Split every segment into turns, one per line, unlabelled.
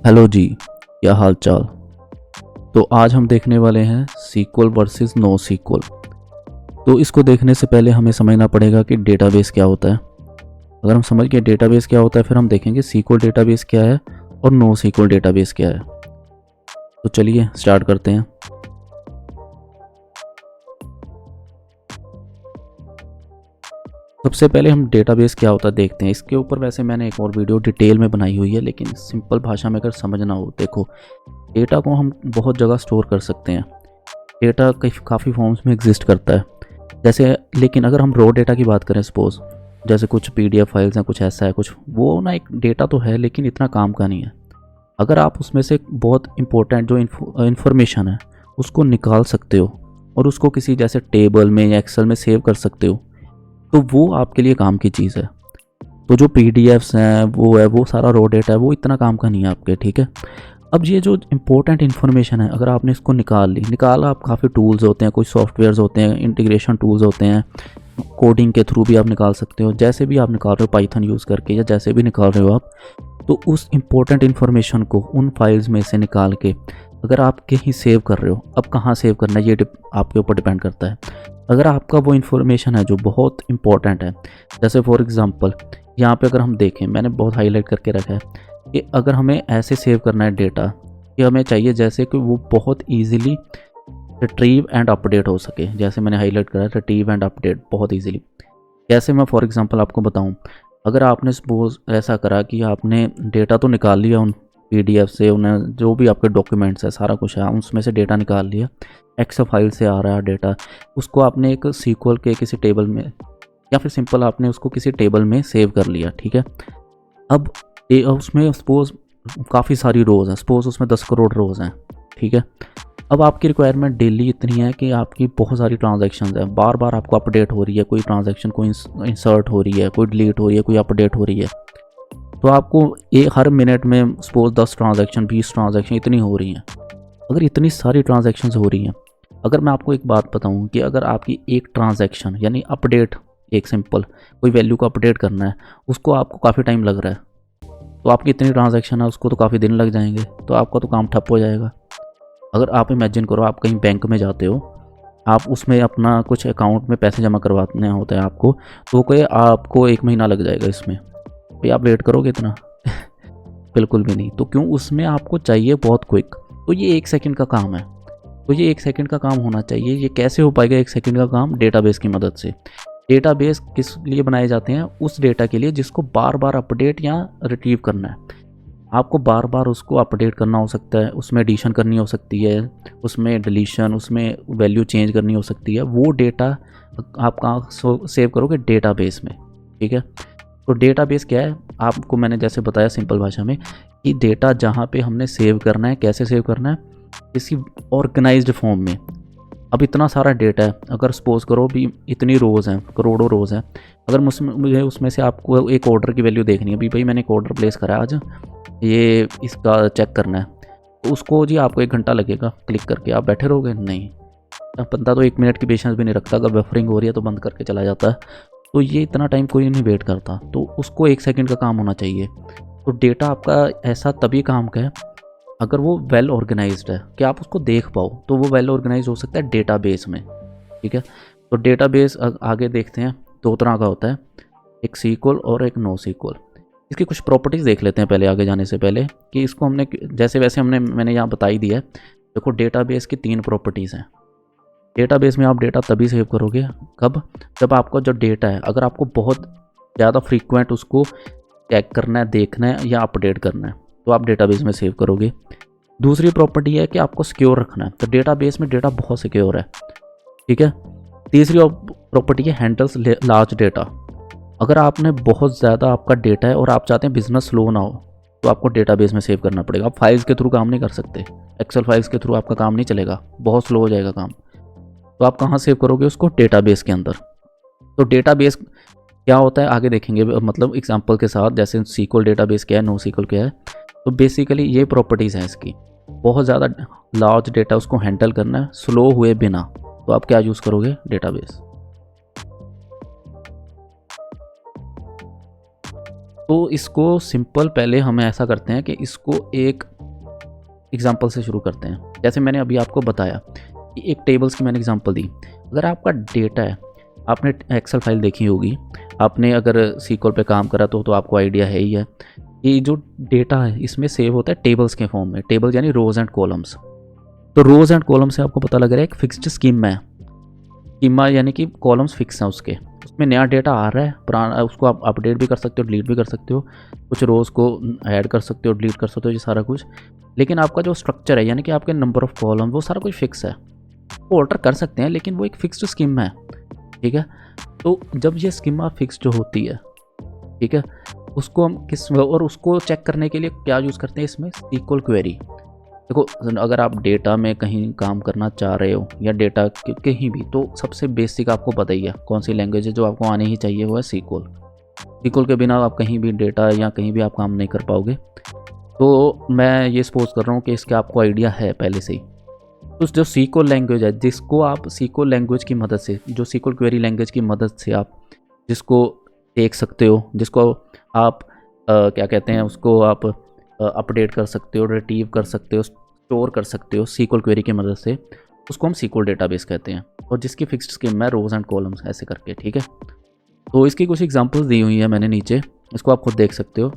Hello जी, क्या हाल चाल। तो आज हम देखने वाले हैं सीक्वल वर्सेस नो सीक्वल। तो इसको देखने से पहले हमें समझना पड़ेगा कि डेटाबेस क्या होता है। अगर हम समझ गए डेटाबेस क्या होता है, फिर हम देखेंगे सीक्वल डेटाबेस क्या है और नो सीक्वल डेटाबेस क्या है। तो चलिए स्टार्ट करते हैं। सबसे पहले हम डेटाबेस क्या होता है देखते हैं। इसके ऊपर वैसे मैंने एक और वीडियो डिटेल में बनाई हुई है, लेकिन सिंपल भाषा में अगर समझना हो, देखो डेटा को हम बहुत जगह स्टोर कर सकते हैं। डेटा काफ़ी फॉर्म्स में एग्जिस्ट करता है जैसे, लेकिन अगर हम रॉ डेटा की बात करें, सपोज जैसे कुछ पीडीएफ फाइल्स हैं, कुछ ऐसा है, कुछ वो ना, एक डेटा तो है लेकिन इतना काम का नहीं है। अगर आप उसमें से बहुत इंपॉर्टेंट जो इन्फॉर्मेशन है उसको निकाल सकते हो और उसको किसी जैसे टेबल में या एक्सेल में सेव कर सकते हो, तो वो आपके लिए काम की चीज़ है। तो जो पीडीएफ्स हैं वो सारा रॉ डेटा है, वो इतना काम का नहीं है आपके, ठीक है। अब ये जो इंपॉर्टेंट इन्फॉर्मेशन है, अगर आपने इसको निकाला, आप काफ़ी टूल्स होते हैं, कुछ सॉफ्टवेयर्स होते हैं, इंटीग्रेशन टूल्स होते हैं, कोडिंग के थ्रू भी आप निकाल सकते हो, जैसे भी आप निकाल रहे हो पाइथन यूज़ करके या जैसे भी निकाल रहे हो आप, तो उस इंपॉर्टेंट इन्फॉर्मेशन को उन फाइल्स में से निकाल के अगर आप कहीं सेव कर रहे हो, अब कहाँ सेव करना है ये आपके ऊपर डिपेंड करता है। अगर आपका वो इन्फॉर्मेशन है जो बहुत इंपॉर्टेंट है, जैसे फॉर एग्ज़ाम्पल यहाँ पे अगर हम देखें, मैंने बहुत हाईलाइट करके रखा है कि अगर हमें ऐसे सेव करना है डेटा कि हमें चाहिए जैसे कि वो बहुत ईजिली रिट्रीव एंड अपडेट हो सके, जैसे मैंने हाईलाइट करा है, रिट्रीव एंड अपडेट बहुत ईजिली। कैसे, मैं फॉर एग्जांपल आपको बताऊं। अगर आपने सपोज ऐसा करा कि आपने डेटा तो निकाल लिया उन पीडीएफ से, उन्हें जो भी आपके डॉक्यूमेंट्स है सारा कुछ है उसमें से डेटा निकाल लिया, एक्सेल फाइल से आ रहा है डेटा, उसको आपने एक सीक्वल के किसी टेबल में या फिर सिंपल आपने उसको किसी टेबल में सेव कर लिया, ठीक है। अब उसमें सपोज काफ़ी सारी रोज़ हैं, सपोज उसमें 10 करोड़ रोज़ हैं, ठीक है। अब आपकी रिक्वायरमेंट डेली इतनी है कि आपकी बहुत सारी ट्रांजैक्शंस हैं, बार बार आपको अपडेट हो रही है, कोई ट्रांजैक्शन कोई इंसर्ट हो रही है, कोई डिलीट हो रही है, कोई अपडेट हो रही है। तो आपको हर मिनट में सपोज 10 ट्रांजैक्शन, 20 ट्रांजैक्शन इतनी हो रही हैं। अगर इतनी सारी ट्रांजैक्शंस हो रही हैं, अगर मैं आपको एक बात बताऊं कि अगर आपकी एक ट्रांजैक्शन यानी अपडेट, एक सिंपल कोई वैल्यू को अपडेट करना है, उसको आपको काफ़ी टाइम लग रहा है, तो आपकी इतनी ट्रांजैक्शन है उसको तो काफ़ी दिन लग जाएंगे, तो आपका तो काम ठप हो जाएगा। अगर आप इमेजिन करो, आप कहीं बैंक में जाते हो, आप उसमें अपना कुछ अकाउंट में पैसे जमा करवाने होते हैं आपको, तो कोई आपको 1 महीना लग जाएगा इसमें, भाई आप वेट करोगे इतना? बिल्कुल भी नहीं। तो क्यों, उसमें आपको चाहिए बहुत क्विक। तो ये 1 सेकंड का काम है, तो ये 1 सेकंड का काम होना चाहिए। ये कैसे हो पाएगा 1 सेकंड का काम? डेटाबेस की मदद से। डेटाबेस किस लिए बनाए जाते हैं? उस डेटा के लिए जिसको बार बार अपडेट या रिट्रीव करना है। आपको बार बार उसको अपडेट करना हो सकता है, उसमें एडिशन करनी हो सकती है, उसमें डिलीशन, उसमें वैल्यू चेंज करनी हो सकती है। वो डेटा आप कहाँ सेव करोगे? डेटाबेस में, ठीक है। तो डेटाबेस क्या है? आपको मैंने जैसे बताया सिंपल भाषा में कि डेटा जहाँ पे हमने सेव करना है, कैसे सेव करना है, किसी ऑर्गेनाइज्ड फॉर्म में। अब इतना सारा डेटा है, अगर सपोज करो भी इतनी रोज़ हैं, करोड़ों रोज़ हैं, अगर मुझे उसमें से आपको एक ऑर्डर की वैल्यू देखनी है, भाई मैंने एक ऑर्डर प्लेस करा है आज, ये इसका चेक करना है, तो उसको जी आपको 1 घंटा लगेगा क्लिक करके, आप बैठे रहोगे? नहीं। अब बंदा तो 1 मिनट की पेशेंस भी नहीं रखता, अगर बफरिंग हो रही है तो बंद करके चला जाता है। तो ये इतना टाइम कोई नहीं वेट करता, तो उसको 1 सेकंड का काम होना चाहिए। तो डेटा आपका ऐसा तभी काम का है अगर वो वेल ऑर्गेनाइज्ड है कि आप उसको देख पाओ, तो वो वेल ऑर्गेनाइज हो सकता है डेटाबेस में, ठीक है। तो डेटाबेस आगे देखते हैं, 2 तरह का होता है, एक सीक्वल और एक नो सीक्वल। इसकी कुछ प्रॉपर्टीज़ देख लेते हैं पहले, आगे जाने से पहले, कि इसको हमने जैसे वैसे मैंने यहाँ बताई दी है। देखो डेटाबेस की 3 प्रॉपर्टीज़ हैं। डेटाबेस में आप डेटा तभी सेव करोगे, कब? जब आपका जो डेटा है, अगर आपको बहुत ज़्यादा फ्रीक्वेंट उसको चेक करना है, देखना है या अपडेट करना है, तो आप डेटाबेस में सेव करोगे। दूसरी प्रॉपर्टी है कि आपको सिक्योर रखना है, तो डेटाबेस में डेटा बहुत सिक्योर है, ठीक है। तीसरी प्रॉपर्टी है हैंडल्स लार्ज डेटा। अगर आपने बहुत ज़्यादा आपका डेटा है और आप चाहते हैं बिजनेस स्लो ना हो, तो आपको डेटाबेस में सेव करना पड़ेगा। आप फाइल्स के थ्रू काम नहीं कर सकते, एक्सेल फाइल्स के थ्रू आपका काम नहीं चलेगा, बहुत स्लो हो जाएगा काम। तो आप कहाँ सेव करोगे उसको? डेटाबेस के अंदर। तो डेटाबेस क्या होता है आगे देखेंगे, मतलब एग्जांपल के साथ, जैसे सीक्वल डेटाबेस क्या है, नो सीक्वल क्या है। तो बेसिकली ये प्रॉपर्टीज़ हैं इसकी। बहुत ज़्यादा लार्ज डेटा उसको हैंडल करना है स्लो हुए बिना, तो आप क्या यूज़ करोगे? डेटाबेस। तो इसको सिंपल पहले हम ऐसा करते हैं कि इसको एक एग्जांपल से शुरू करते हैं। जैसे मैंने अभी आपको बताया कि एक टेबल्स की मैंने एग्जांपल दी। अगर आपका डेटा है, आपने एक्सेल फाइल देखी होगी, आपने अगर सीक्वल पे काम करा तो आपको आइडिया है ही है। ये जो डेटा है इसमें सेव होता है टेबल्स के फॉर्म में। टेबल्स यानी रोज एंड कॉलम्स। तो रोज एंड कॉलम से आपको पता लग रहा है एक फिक्स्ड स्कीमा है। स्कीमा यानी कि कॉलम्स फिक्स हैं, उसमें नया डेटा आ रहा है, पुराना उसको आप अपडेट भी कर सकते हो, डिलीट भी कर सकते हो, कुछ रोज़ को ऐड कर सकते हो, डिलीट कर सकते हो, ये सारा कुछ। लेकिन आपका जो स्ट्रक्चर है यानी कि आपके नंबर ऑफ़ कॉलम वो सारा कुछ फिक्स है। वो ऑल्टर कर सकते हैं लेकिन वो एक फिक्स्ड स्कीमा है, ठीक है। तो जब ये स्कीमा फिक्स जो होती है, ठीक है, उसको हम और उसको चेक करने के लिए क्या यूज़ करते हैं इसमें, सीक्वल क्वेरी। देखो अगर आप डेटा में कहीं काम करना चाह रहे हो या डेटा कहीं भी, तो सबसे बेसिक आपको पता ही है कौन सी लैंग्वेज है जो आपको आनी ही चाहिए, वो है सीक्वल। सीक्वल के बिना आप कहीं भी डेटा या कहीं भी आप काम नहीं कर पाओगे। तो मैं ये सपोज कर रहा हूँ कि इसका आपको आइडिया है पहले से ही। तो जो सीक्वल लैंग्वेज है, जिसको आप सीक्वल लैंग्वेज की मदद से, जो सीक्वल क्वेरी लैंग्वेज की मदद से आप जिसको देख सकते हो, जिसको आप क्या कहते हैं, उसको आप अपडेट कर सकते हो, रिट्रीव कर सकते हो, स्टोर कर सकते हो सीक्वल क्वेरी की मदद से, उसको हम सीक्वल डेटाबेस कहते हैं। और जिसकी फिक्स्ड स्कीम है रोज एंड कॉलम्स ऐसे करके, ठीक है। तो इसकी कुछ एग्जांपल्स दी हुई है मैंने नीचे, इसको आप खुद देख सकते हो।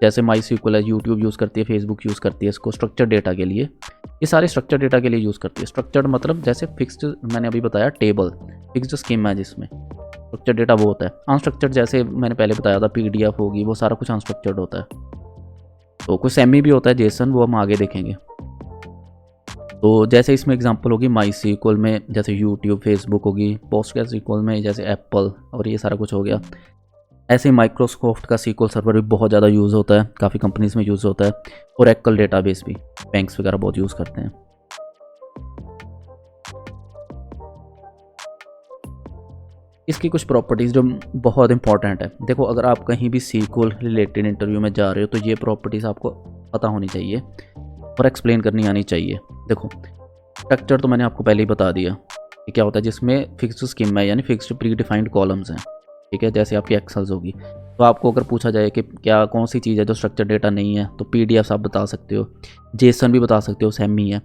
जैसे माई सीक्वल है, यूट्यूब यूज़ करती है, फेसबुक यूज़ करती है इसको स्ट्रक्चर डेटा के लिए। ये सारे स्ट्रक्चर डेटा के लिए यूज़ करती है। स्ट्रक्चर्ड मतलब जैसे फिक्स्ड, मैंने अभी बताया टेबल फिक्स्ड स्कीम है जिसमें स्ट्रक्चर डेटा वो होता है। अनस्ट्रक्चर्ड जैसे मैंने पहले बताया था PDF होगी, वो सारा कुछ अनस्ट्रक्चर्ड होता है। तो कुछ सेमी भी होता है जेसन, वो हम आगे देखेंगे। तो जैसे इसमें एग्जांपल होगी माई सीक्वल में, जैसे यूट्यूब, फेसबुक होगी। पोस्टग्रेस सीक्वल में जैसे एप्पल और ये सारा कुछ हो गया। ऐसे माइक्रोसॉफ्ट का सीक्वल सर्वर भी बहुत ज़्यादा यूज़ होता है, काफ़ी कंपनीज़ में यूज़ होता है। और एक्ल डेटाबेस भी बैंक्स वगैरह बहुत यूज़ करते हैं। इसकी कुछ प्रॉपर्टीज़ जो बहुत इंपॉर्टेंट है। देखो अगर आप कहीं भी सीक्वल रिलेटेड इंटरव्यू में जा रहे हो तो ये प्रॉपर्टीज़ आपको पता होनी चाहिए और एक्सप्लेन करनी आनी चाहिए। देखो स्ट्रक्चर तो मैंने आपको पहले ही बता दिया कि क्या होता है, जिसमें फिक्स्ड स्कीमा है यानी फिक्स्ड प्री डिफाइंड कॉलम्स हैं, ठीक है। जैसे आपकी एक्सेल्स होगी, तो आपको अगर पूछा जाए कि क्या कौन सी चीज़ है जो स्ट्रक्चर डेटा नहीं है, तो PDFs आप बता सकते हो, जेसन भी बता सकते हो, सेमी है।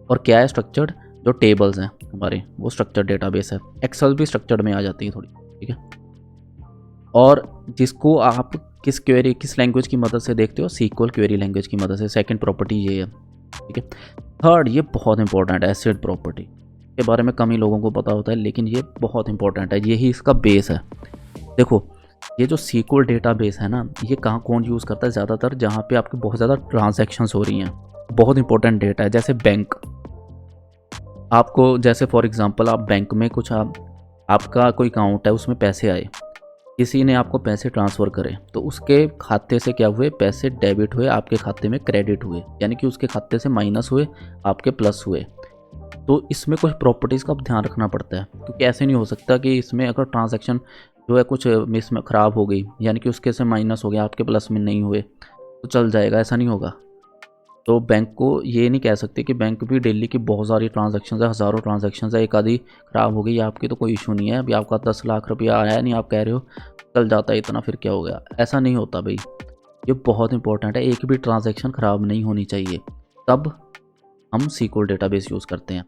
और क्या है स्ट्रक्चर्ड, जो टेबल्स हैं हमारे, वो स्ट्रक्चर डेटाबेस है। एक्सेल भी स्ट्रक्चर्ड में आ जाती है थोड़ी, ठीक है। और जिसको आप किस लैंग्वेज की मदद से देखते हो, सीक्वल क्वेरी लैंग्वेज की मदद से। सेकंड प्रॉपर्टी ये है, ठीक है। थर्ड, ये बहुत इंपॉर्टेंट है, एसिड प्रॉपर्टी के बारे में कम ही लोगों को पता होता है, लेकिन ये बहुत इंपॉर्टेंट है, यही इसका बेस है। देखो ये जो सीक्वल डेटाबेस है ना, ये कहाँ कौन यूज़ करता है ज़्यादातर, जहाँ पे आपके बहुत ज़्यादा ट्रांजैक्शंस हो रही हैं, बहुत इंपॉर्टेंट डेटा है। जैसे बैंक, आपको जैसे फॉर एग्जांपल आप बैंक में कुछ आपका कोई अकाउंट है, उसमें पैसे आए, किसी ने आपको पैसे ट्रांसफ़र करे, तो उसके खाते से क्या हुए, पैसे डेबिट हुए, आपके खाते में क्रेडिट हुए, यानी कि उसके खाते से माइनस हुए, आपके प्लस हुए। तो इसमें कुछ प्रॉपर्टीज़ का ध्यान रखना पड़ता है, क्योंकि ऐसे नहीं हो सकता कि इसमें अगर ट्रांजैक्शन जो है कुछ मिस में ख़राब हो गई, यानी कि उसके से माइनस हो गया, आपके प्लस में नहीं हुए, तो चल जाएगा, ऐसा नहीं होगा। तो बैंक को ये नहीं कह सकते कि बैंक भी डेली की बहुत सारी ट्रांजैक्शंस है, हज़ारों ट्रांजैक्शंस है, एक आधी ख़राब हो गई आपकी तो कोई इशू नहीं है, अभी आपका 10 लाख रुपया आया नहीं, आप कह रहे हो चल जाता है इतना, फिर क्या हो गया, ऐसा नहीं होता भाई। ये बहुत इंपॉर्टेंट है, एक भी ट्रांजैक्शन ख़राब नहीं होनी चाहिए, तब हम सीक्वल डेटाबेस यूज़ करते हैं।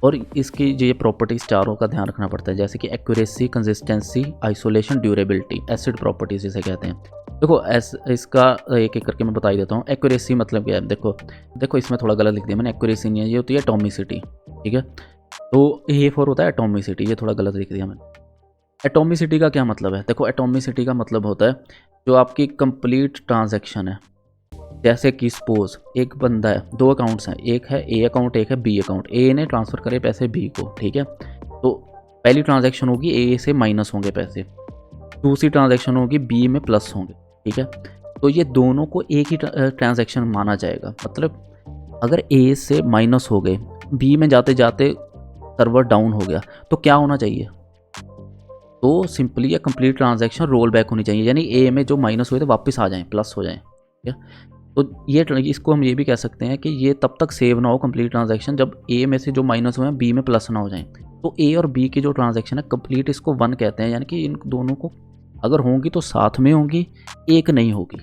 और इसकी जो ये प्रॉपर्टीज़ चारों का ध्यान रखना पड़ता है, जैसे कि accuracy, consistency, isolation, durability, acid properties जिसे कहते हैं। देखो इसका एक एक करके मैं बता ही देता हूँ। एक्यूरेसी मतलब क्या है, देखो इसमें थोड़ा गलत लिख दिया मैंने, एक्यूरेसी नहीं है, ये होती है एटॉमिसिटी, ठीक है। तो A4 होता है एटॉमिसिटी, ये थोड़ा गलत लिख दिया मैंने। एटॉमिसिटी का क्या मतलब है, देखो एटॉमिसिटी का मतलब होता है जो आपकी कंप्लीट ट्रांजैक्शन है। जैसे कि सपोज एक बंदा है, दो अकाउंट्स हैं, एक है A अकाउंट, एक है B अकाउंट। A ने ट्रांसफ़र करे पैसे B को, ठीक है। तो पहली ट्रांजैक्शन होगी A से माइनस होंगे पैसे, दूसरी ट्रांजैक्शन होगी B में प्लस होंगे, ठीक है। तो ये दोनों को एक ही ट्रांजैक्शन माना जाएगा। मतलब अगर A से माइनस हो गए, B में जाते जाते सर्वर डाउन हो गया, तो क्या होना चाहिए, तो सिंपली ये कंप्लीट ट्रांजैक्शन रोल बैक होनी चाहिए, यानी A में जो माइनस हुए थे वापस आ जाएं, प्लस हो जाएं, ठीक है। तो ये इसको हम ये भी कह सकते हैं कि ये तब तक सेव ना हो कंप्लीट ट्रांजैक्शन जब A में से जो माइनस हुए हैं B में प्लस ना हो जाएं। तो A और B की जो ट्रांजैक्शन है कंप्लीट, इसको 1 कहते हैं, यानी कि इन दोनों को अगर होंगी तो साथ में होंगी, एक नहीं होगी।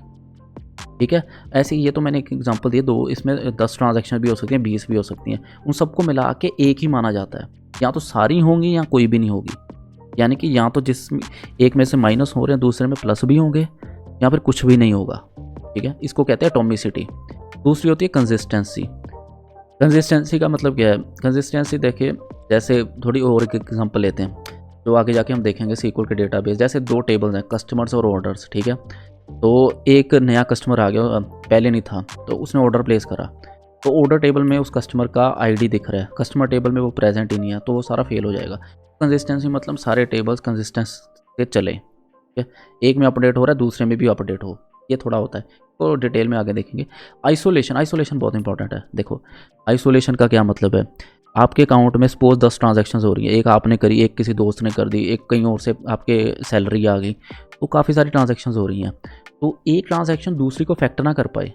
ठीक है, ऐसे ये तो मैंने एक एग्जांपल दिया, दो इसमें 10 ट्रांजैक्शन भी हो सकती हैं, 20 भी हो सकती हैं, उन सबको मिला के एक ही माना जाता है। या तो सारी होंगी या कोई भी नहीं होगी, यानी कि या तो जिस एक में से माइनस हो रहे हैं दूसरे में प्लस भी होंगे, या फिर कुछ भी नहीं होगा। ठीक है, इसको कहते हैं एटॉमिसिटी। दूसरी होती है कंसिस्टेंसी। कंसिस्टेंसी का मतलब क्या है? कंसिस्टेंसी देखिए, जैसे थोड़ी और एक एग्जांपल लेते हैं जो आगे जाके हम देखेंगे सीक्वल के डेटाबेस। जैसे दो टेबल्स हैं, कस्टमर्स और ऑर्डर्स। ठीक है, तो एक नया कस्टमर आ गया, पहले नहीं था, तो उसने ऑर्डर प्लेस करा, तो ऑर्डर टेबल में उस कस्टमर का आईडी दिख रहा है, कस्टमर टेबल में वो प्रेजेंट ही नहीं है, तो वो सारा फेल हो जाएगा। कंसिस्टेंसी मतलब सारे टेबल्स कंसिस्टेंस से चले। ठीक है, एक में अपडेट हो रहा है, दूसरे में भी अपडेट हो, ये थोड़ा होता है, तो डिटेल में आगे देखेंगे। आइसोलेशन, आइसोलेशन बहुत इंपॉर्टेंट है। देखो आइसोलेशन का क्या मतलब है? आपके अकाउंट में सपोज 10 ट्रांजैक्शंस हो रही है, एक आपने करी, एक किसी दोस्त ने कर दी, एक कहीं और से आपके सैलरी आ गई, तो काफ़ी सारी ट्रांजैक्शंस हो रही हैं, तो एक ट्रांजैक्शन दूसरी को अफेक्ट ना कर पाए।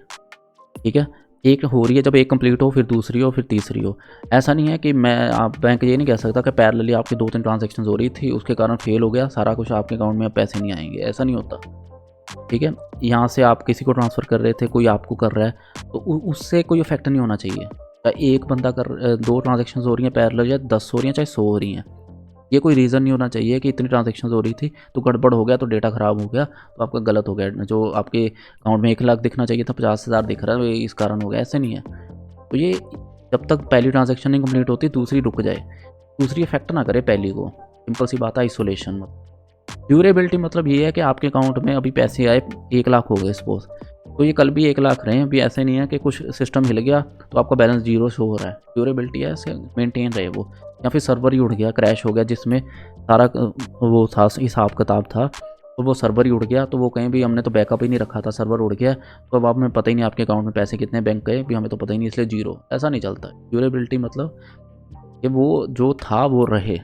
ठीक है, एक हो रही है, जब एक कंप्लीट हो फिर दूसरी हो फिर तीसरी हो। ऐसा नहीं है कि मैं आप बैंक ये नहीं कह सकता कि पैरेलली आपकी 2-3 ट्रांजैक्शंस हो रही थी, उसके कारण फेल हो गया सारा कुछ, आपके अकाउंट में अब पैसे नहीं आएंगे, ऐसा नहीं होता। ठीक है, यहाँ से आप किसी को ट्रांसफ़र कर रहे थे, कोई आपको कर रहा है, तो उससे कोई इफेक्ट नहीं होना चाहिए। चाहे एक बंदा कर 2 ट्रांजैक्शंस हो रही हैं पैरेलल, या 10 हो रही हैं, चाहे 100 हो रही हैं, ये कोई रीज़न नहीं होना चाहिए कि इतनी ट्रांजैक्शंस हो रही थी तो गड़बड़ हो गया, तो डेटा ख़राब हो गया, तो आपका गलत हो गया, जो आपके अकाउंट में 1 लाख दिखना चाहिए था 50,000 दिख रहा है, ये इस कारण हो गया, ऐसे नहीं है। तो ये जब तक पहली ट्रांजैक्शन नहीं कंप्लीट होती दूसरी रुक जाए, दूसरी इफेक्ट ना करे पहली को, सिंपल सी बात है आइसोलेशन। ड्यूरेबिलिटी मतलब ये है कि आपके अकाउंट में अभी पैसे आए 1 लाख हो गए सपोज, तो ये कल भी 1 लाख रहे हैं, अभी ऐसे नहीं है कि कुछ सिस्टम हिल गया तो आपका बैलेंस 0 शो हो रहा है। ड्यूरेबिलिटी है ऐसे मेंटेन रहे वो, या फिर सर्वर ही उड़ गया, क्रैश हो गया, जिसमें सारा वो था हिसाब किताब था, तो वो सर्वर ही उड़ गया, तो वो कहीं भी हमने तो बैकअप ही नहीं रखा था, सर्वर उड़ गया, तो अब हमें पता ही नहीं आपके अकाउंट में पैसे कितने बैंक गए भी हमें तो पता ही नहीं, इसलिए 0, ऐसा नहीं चलता। ड्यूरेबिलिटी मतलब कि वो जो था वो रहे,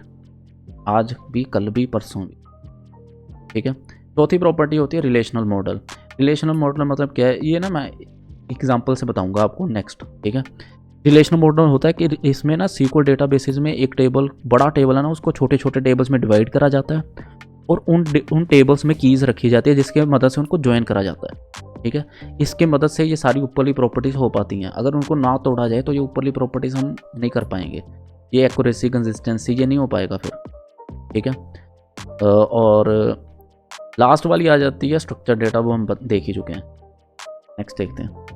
आज भी कल भी परसों भी। ठीक है, चौथी प्रॉपर्टी होती है रिलेशनल मॉडल। रिलेशनल मॉडल मतलब क्या है, ये ना मैं एग्जांपल से बताऊंगा आपको नेक्स्ट। ठीक है, रिलेशनल मॉडल होता है कि इसमें ना सीक्वल डेटाबेसेस में एक टेबल, बड़ा टेबल है ना, उसको छोटे छोटे टेबल्स में डिवाइड करा जाता है, और उन टेबल्स में कीज़ रखी जाती है जिसके मदद से उनको ज्वाइन करा जाता है। ठीक है, इसके मदद से ये सारी ऊपरली प्रॉपर्टीज़ हो पाती हैं। अगर उनको ना तोड़ा जाए तो ये ऊपरली प्रॉपर्टीज़ हम नहीं कर पाएंगे, ये एक्यूरेसी, कंसिस्टेंसी, ये नहीं हो पाएगा फिर। ठीक है, और लास्ट वाली आ जाती है स्ट्रक्चर डेटा, वो हम देख ही चुके हैं। नेक्स्ट देखते हैं।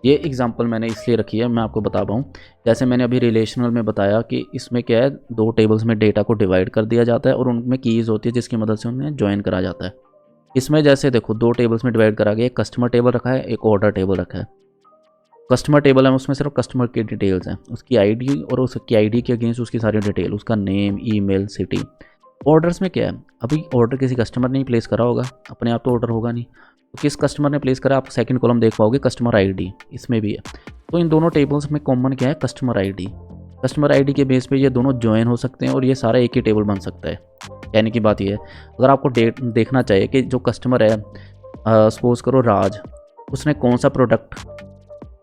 ये एग्जांपल मैंने इसलिए रखी है, मैं आपको बता पाऊँ, जैसे मैंने अभी रिलेशनल में बताया कि इसमें क्या है, 2 टेबल्स में डेटा को डिवाइड कर दिया जाता है और उनमें कीज़ होती है जिसकी मदद से उन्हें ज्वाइन करा जाता है। इसमें जैसे देखो 2 टेबल्स में डिवाइड करा गया, एक कस्टमर टेबल रखा है, एक ऑर्डर टेबल रखा है। कस्टमर टेबल है, उसमें सिर्फ कस्टमर की डिटेल्स हैं, उसकी आईडी और उसकी आईडी के अगेंस्ट उसकी सारी डिटेल, उसका नेम, ईमेल, सिटी। ऑर्डर्स में क्या है, अभी ऑर्डर किसी कस्टमर ने ही प्लेस करा होगा, अपने आप तो ऑर्डर होगा नहीं, तो किस कस्टमर ने प्लेस करा, आप सेकंड कॉलम देख पाओगे, कस्टमर आईडी इसमें भी है। तो इन दोनों टेबल्स में कॉमन क्या है, कस्टमर आईडी। कस्टमर आईडी के बेस पे ये दोनों ज्वाइन हो सकते हैं और ये सारा एक ही टेबल बन सकता है। कहने की बात ये है, अगर आपको देखना चाहिए कि जो कस्टमर है, सपोज करो राज, उसने कौन सा प्रोडक्ट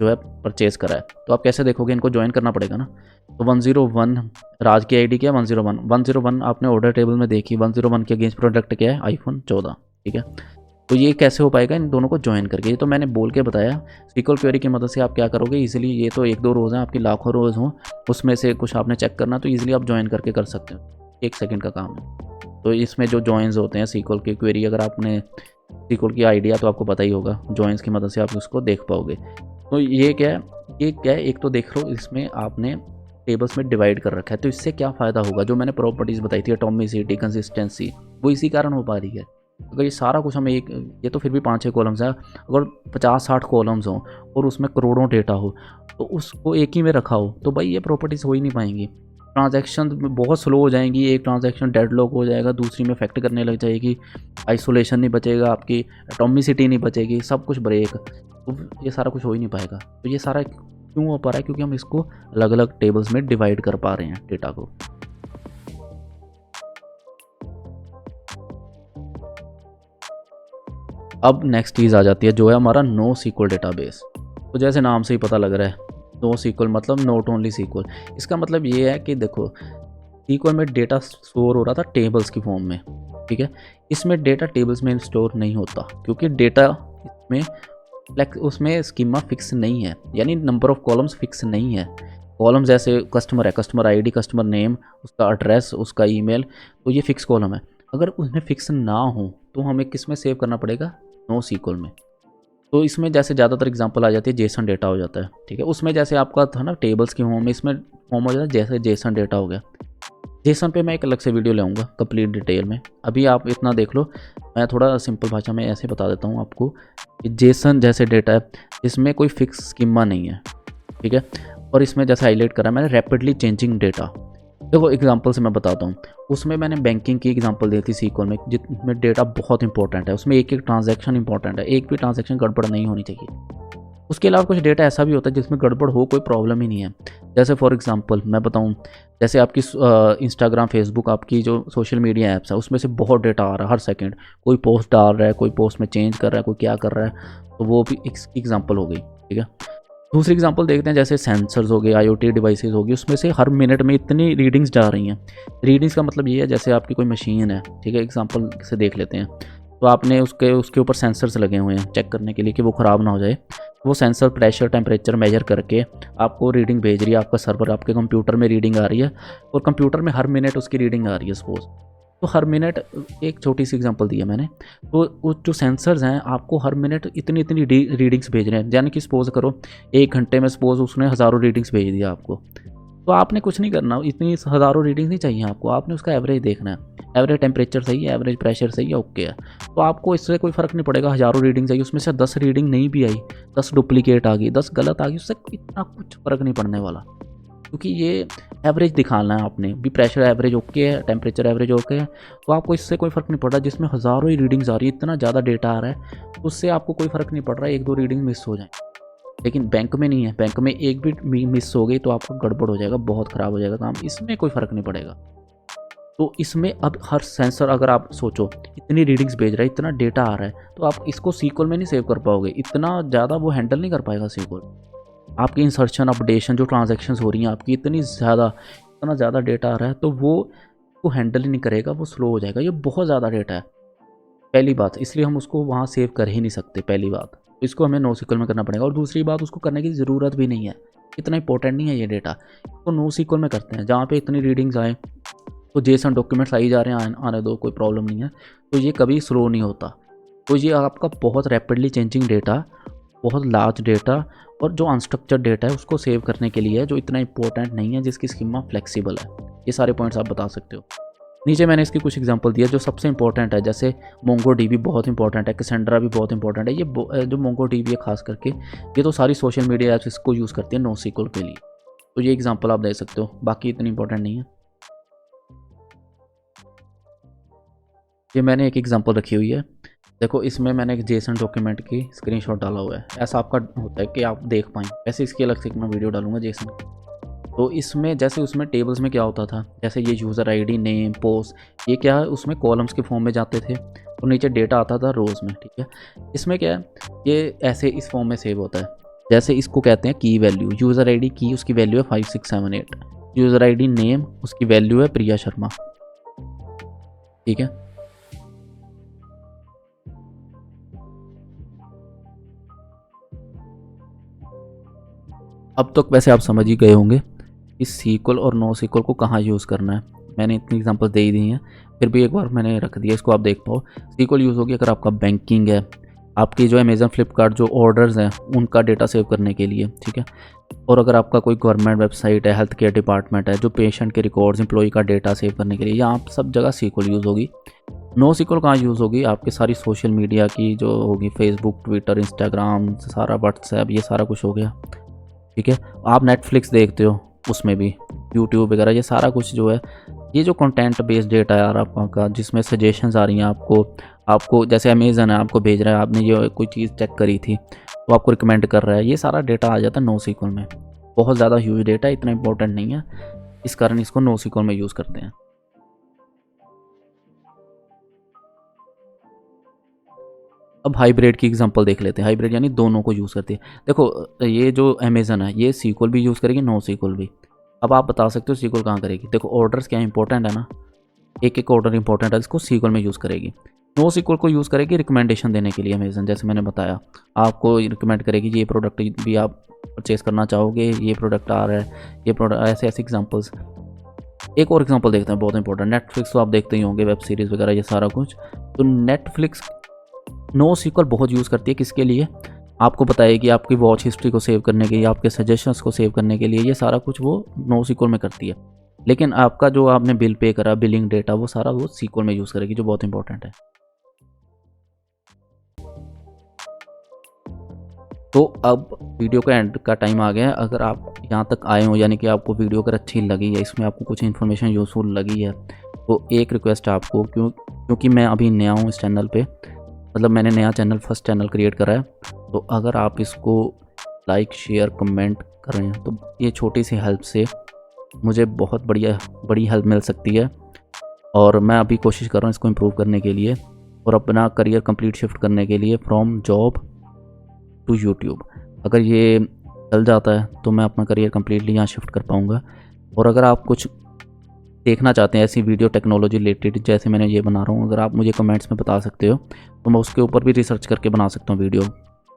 जो है परचेज़ करा है, तो आप कैसे देखोगे, इनको ज्वाइन करना पड़ेगा ना। तो 101 राज की आईडी क्या है, 101 आपने ऑर्डर टेबल में देखी, 101 के अगेंस्ट प्रोडक्ट क्या है, iPhone 14। ठीक है, तो ये कैसे हो पाएगा, इन दोनों को ज्वाइन करके। ये तो मैंने बोल के बताया। सीक्वल क्वेरी की मदद से आप क्या करोगे इजीली, ये तो 1-2 रोज़ हैं, आपकी लाखों रोज़ हों, उसमें से कुछ आपने चेक करना, तो ईजिली आप ज्वाइन करके कर सकते हो, 1 सेकंड का काम है। तो इसमें जो जॉइंस होते हैं सीक्वल की क्वेरी, अगर आपने सीक्वल की आइडिया तो आपको पता ही होगा, जॉइंस की मदद से आप उसको देख पाओगे। तो ये क्या है, एक तो देख लो, इसमें आपने टेबल्स में डिवाइड कर रखा है, तो इससे क्या फ़ायदा होगा, जो मैंने प्रॉपर्टीज़ बताई थी, एटॉमिसिटी, कंसिस्टेंसी, वो इसी कारण हो पा रही है। अगर ये सारा कुछ हमें एक, ये तो फिर भी 5-6 कॉलम्स हैं, अगर 50-60 कॉलम्स हों और उसमें करोड़ों डेटा हो, तो उसको एक ही में रखा हो, तो भाई ये प्रॉपर्टीज़ हो ही नहीं पाएंगी। ट्रांजैक्शन बहुत स्लो हो जाएंगी, एक ट्रांजैक्शन डेडलॉक हो जाएगा, दूसरी में इफेक्ट करने लग जाएगी, आइसोलेशन नहीं बचेगा, आपकी एटॉमिसिटी नहीं बचेगी, सब कुछ ब्रेक, तो ये सारा कुछ हो ही नहीं पाएगा। तो ये सारा क्यों हो पा रहा है, क्योंकि हम इसको अलग अलग टेबल्स में डिवाइड कर पा रहे हैं डेटा को। अब नेक्स्ट चीज़ आ जाती है जो है हमारा नो सीक्वल डेटाबेस। तो जैसे नाम से ही पता लग रहा है, नो सीक्वल मतलब नॉट ओनली सीक्वल। इसका मतलब ये है कि देखो, SQL में डेटा स्टोर हो रहा था टेबल्स की फॉर्म में, ठीक है। इसमें डेटा टेबल्स में स्टोर नहीं होता क्योंकि डेटा इसमें उसमें स्कीमा फिक्स नहीं है, यानी नंबर ऑफ कॉलम्स फिक्स नहीं है। कॉलम जैसे कस्टमर है, कस्टमर आईडी, कस्टमर नेम, उसका एड्रेस, उसका ईमेल, तो ये फिक्स कॉलम है। अगर उसमें फिक्स ना हो तो हमें किस में सेव करना पड़ेगा, NoSQL में। तो इसमें जैसे ज़्यादातर एग्जांपल आ जाती है, जेसन डेटा हो जाता है, ठीक है। उसमें जैसे आपका था ना टेबल्स की फॉर्म में, इसमें फॉर्म हो जाता है जैसे जेसन डेटा हो गया। जेसन पे मैं एक अलग से वीडियो ले आऊँगा कंप्लीट डिटेल में, अभी आप इतना देख लो। मैं थोड़ा सिंपल भाषा में ऐसे बता देता हूँ आपको कि जेसन जैसे डेटा है, इसमें कोई फिक्स स्कीमा नहीं है, ठीक है। और इसमें जैसे हाईलाइट करा मैंने रैपिडली चेंजिंग डेटा। देखो एग्जांपल से मैं बताता हूँ, उसमें मैंने बैंकिंग की एग्जांपल दी थी SQL में, जिसमें डेटा बहुत इंपॉर्टेंट है, उसमें एक एक ट्रांजैक्शन इंपॉर्टेंट है, एक भी ट्रांजैक्शन गड़बड़ नहीं होनी चाहिए। उसके अलावा कुछ डेटा ऐसा भी होता है जिसमें गड़बड़ हो कोई प्रॉब्लम ही नहीं है। जैसे फॉर एग्जांपल मैं बताऊं, जैसे आपकी इंस्टाग्राम, फेसबुक, आपकी जो सोशल मीडिया ऐप्स है, उसमें से बहुत डेटा आ रहा है हर सेकंड। कोई पोस्ट डाल रहा है, कोई पोस्ट में चेंज कर रहा है, कोई क्या कर रहा है, तो वो भी एक एग्जांपल हो गई, ठीक है। दूसरी एग्जांपल देखते हैं, जैसे सेंसर्स हो गए, IoT डिवाइसेस हो गई, उसमें से हर मिनट में इतनी रीडिंग्स जा रही हैं। रीडिंग्स का मतलब ये है जैसे आपकी कोई मशीन है, ठीक है, एग्जांपल से देख लेते हैं। तो आपने उसके ऊपर सेंसर्स लगे हुए हैं चेक करने के लिए कि वो ख़राब ना हो जाए। वो सेंसर प्रेशर, टेम्परेचर मेजर करके आपको रीडिंग भेज रही है, आपका सर्वर आपके कंप्यूटर में रीडिंग आ रही है, और कंप्यूटर में हर मिनट उसकी रीडिंग आ रही है सपोज। तो हर मिनट, एक छोटी सी एग्जांपल दी है मैंने, तो वो जो सेंसर्स हैं आपको हर मिनट इतनी इतनी रीडिंग्स भेज रहे हैं, यानी कि सपोज करो 1 घंटे में सपोज उसने हज़ारों रीडिंग्स भेज दिया आपको। तो आपने कुछ नहीं करना, इतनी हज़ारों रीडिंग्स नहीं चाहिए आपको, आपने उसका एवरेज देखना है, एवरेज टेम्परेचर सही है, एवरेज प्रेशर सही है, ओके है। तो आपको इससे कोई फ़र्क नहीं पड़ेगा, हज़ारों रीडिंग चाहिए, उसमें से 10 रीडिंग नहीं भी आई, 10 डुप्लीकेट आ गई, 10 गलत आ गई, उससे इतना कुछ फ़र्क नहीं पड़ने वाला, क्योंकि ये एवरेज दिखाना है आपने भी। प्रेशर एवरेज ओके है, टेम्परेचर एवरेज ओके है, तो आपको इससे कोई फ़र्क नहीं पड़ रहा। जिसमें हज़ारों ही रीडिंग्स आ रही है, इतना ज़्यादा डेटा आ रहा है, उससे आपको कोई फ़र्क नहीं पड़ रहा है 1-2 रीडिंग मिस हो जाए। लेकिन बैंक में नहीं है, बैंक में एक भी मिस हो गई तो आपको गड़बड़ हो जाएगा, बहुत ख़राब हो जाएगा काम, इसमें कोई फ़र्क नहीं पड़ेगा। तो इसमें अब हर सेंसर, अगर आप सोचो इतनी रीडिंग्स भेज रहा है, इतना डेटा आ रहा है, तो आप इसको SQL में नहीं सेव कर पाओगे, इतना ज़्यादा वो हैंडल नहीं कर पाएगा SQL। आपकी इंसर्शन, अपडेशन, जो ट्रांजैक्शंस हो रही हैं आपकी, इतना ज़्यादा डेटा आ रहा है, तो वो हैंडल ही नहीं करेगा, वो स्लो हो जाएगा, ये बहुत ज़्यादा डेटा है पहली बात, इसलिए हम उसको वहाँ सेव कर ही नहीं सकते पहली बात। तो इसको हमें NoSQL में करना पड़ेगा, और दूसरी बात, उसको करने की ज़रूरत भी नहीं है, इतना इंपॉर्टेंट नहीं है ये डेटा। इसको NoSQL में करते हैं, जहाँ पे इतनी रीडिंग्स आए तो JSON डॉक्यूमेंट्स आई जा रहे हैं, आने दो, कोई प्रॉब्लम नहीं है, तो ये कभी स्लो नहीं होता। तो ये आपका बहुत रैपिडली चेंजिंग डेटा, बहुत लार्ज डेटा, और जो अनस्ट्रक्चर्ड डेटा है उसको सेव करने के लिए है, जो इतना इंपॉर्टेंट नहीं है, जिसकी स्कीमा फ्लेक्सिबल है। ये सारे पॉइंट्स आप बता सकते हो। नीचे मैंने इसकी कुछ एग्जांपल दिया जो सबसे इंपॉर्टेंट है, जैसे MongoDB बहुत इंपॉर्टेंट है, कैसेंड्रा भी बहुत इंपॉर्टेंट है। ये जो MongoDB है खास करके, ये तो सारी सोशल मीडिया ऐप्स इसको यूज़ करती है NoSQL के लिए। तो ये एग्जांपल आप दे सकते हो, बाकी इतनी इंपॉर्टेंट नहीं है। ये मैंने एक एग्जांपल रखी हुई है, देखो इसमें मैंने एक JSON डॉक्यूमेंट की स्क्रीनशॉट डाला हुआ है, ऐसा आपका होता है कि आप देख पाएँ, ऐसे इसकी अलग से मैं वीडियो डालूंगा JSON। तो इसमें जैसे उसमें टेबल्स में क्या होता था, जैसे ये यूज़र ID, नेम, पोस्ट, ये क्या है, उसमें कॉलम्स के फॉर्म में जाते थे, और नीचे डेटा आता था रोज़ में, ठीक है। इसमें क्या है, ये ऐसे इस फॉर्म में सेव होता है, जैसे इसको कहते हैं की वैल्यू। यूज़र ID की उसकी वैल्यू है 5678, यूज़र ID नेम उसकी वैल्यू है प्रिया शर्मा, ठीक है। अब तक वैसे आप समझ ही गए होंगे इस SQL और NoSQL को कहाँ यूज़ करना है। मैंने इतनी एग्जांपल दे ही दी हैं, फिर भी एक बार मैंने रख दिया, इसको आप देख पाओ। SQL यूज़ होगी अगर आपका बैंकिंग है, आपकी जो अमेज़न, फ्लिपकार्ट जो ऑर्डर्स हैं उनका डेटा सेव करने के लिए, ठीक है। और अगर आपका कोई गवर्नमेंट वेबसाइट है, हेल्थ केयर डिपार्टमेंट है, जो पेशेंट के रिकॉर्ड्स, एम्प्लॉई का डेटा सेव करने के लिए, यहाँ सब जगह SQL यूज़ होगी। NoSQL कहाँ यूज़ होगी, आपके सारी सोशल मीडिया की जो होगी, फेसबुक, ट्विटर, इंस्टाग्राम, सारा व्हाट्सएप, ये सारा कुछ हो गया, ठीक है। आप नेटफ्लिक्स देखते हो, उसमें भी यूट्यूब वगैरह, ये सारा कुछ जो है, ये जो कंटेंट बेस्ड डेटा है यार आपका, जिसमें सजेशंस आ रही हैं आपको जैसे अमेज़न है, आपको भेज रहा है, आपने ये कोई चीज़ चेक करी थी तो आपको रिकमेंड कर रहा है, ये सारा डेटा आ जाता है NoSQL में। बहुत ज़्यादा ह्यूज डेटा, इतना इंपॉर्टेंट नहीं है, इस कारण इसको NoSQL में यूज़ करते हैं। अब हाइब्रिड की एग्जांपल देख लेते हैं। हाइब्रिड यानी दोनों को यूज़ करती है। देखो ये जो अमेज़न है, ये SQL भी यूज़ करेगी, NoSQL भी। अब आप बता सकते हो सीक्वल कहाँ करेगी। देखो ऑर्डर्स क्या इंपॉर्टेंट है ना, एक एक ऑर्डर इंपॉर्टेंट है, इसको सीक्वल में यूज़ करेगी। नो सीक्वल को यूज़ करेगी रिकमेंडेशन देने के लिए अमेजन, जैसे मैंने बताया आपको रिकमेंड करेगी ये प्रोडक्ट भी आप परचेज़ करना चाहोगे, ये प्रोडक्ट आ रहा है, ये प्रोडक्ट, ऐसे ऐसे एग्जांपल्स। एक और एग्जांपल देखते हैं बहुत इंपॉर्टेंट, नेटफ्लिक्स तो आप देखते ही होंगे, वेब सीरीज़ वगैरह ये सारा कुछ। तो नेटफ्लिक्स नो सीक्वल बहुत यूज़ करती है, किसके लिए, आपको बताएगी आपकी वॉच हिस्ट्री को सेव करने के लिए, आपके सजेशंस को सेव करने के लिए, ये सारा कुछ वो नो सीक्वल में करती है। लेकिन आपका जो आपने बिल पे करा, बिलिंग डेटा, वो सारा वो सीक्वल में यूज़ करेगी, जो बहुत इंपॉर्टेंट है। तो अब वीडियो का एंड का टाइम आ गया है। अगर आप यहाँ तक आए हो, यानी कि आपको वीडियो अगर अच्छी लगी है, इसमें आपको कुछ इन्फॉर्मेशन यूज़फुल लगी है, तो एक रिक्वेस्ट है आपको, क्योंकि मैं अभी नया हूँ इस चैनल पे, मतलब मैंने नया चैनल, फर्स्ट चैनल क्रिएट करा है, तो अगर आप इसको लाइक, शेयर, कमेंट करें तो ये छोटी सी हेल्प से मुझे बहुत बड़ी हेल्प मिल सकती है। और मैं अभी कोशिश कर रहा हूँ इसको इम्प्रूव करने के लिए और अपना करियर कंप्लीट शिफ्ट करने के लिए, फ्रॉम जॉब टू यूट्यूब। अगर ये चल जाता है तो मैं अपना करियर कम्प्लीटली यहाँ शिफ्ट कर पाऊँगा। और अगर आप कुछ देखना चाहते हैं ऐसी वीडियो टेक्नोलॉजी रिलेटेड जैसे मैंने ये बना रहा हूँ, अगर आप मुझे कमेंट्स में बता सकते हो तो मैं उसके ऊपर भी रिसर्च करके बना सकता हूँ वीडियो।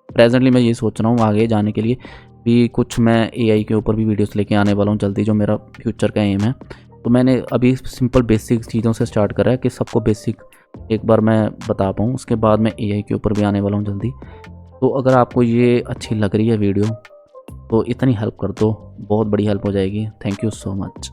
प्रेजेंटली मैं ये सोच रहा हूँ आगे जाने के लिए भी कुछ मैं एआई के ऊपर भी वीडियोस लेके आने वाला हूँ जल्दी, जो मेरा फ्यूचर का एम है। तो मैंने अभी सिंपल बेसिक चीज़ों से स्टार्ट करा है कि सबको बेसिक एक बार मैं बता पाऊँ, उसके बाद मैं एआई के ऊपर भी आने वाला हूँ जल्दी। तो अगर आपको ये अच्छी लग रही है वीडियो तो इतनी हेल्प कर दो, बहुत बड़ी हेल्प हो जाएगी। Thank you so much.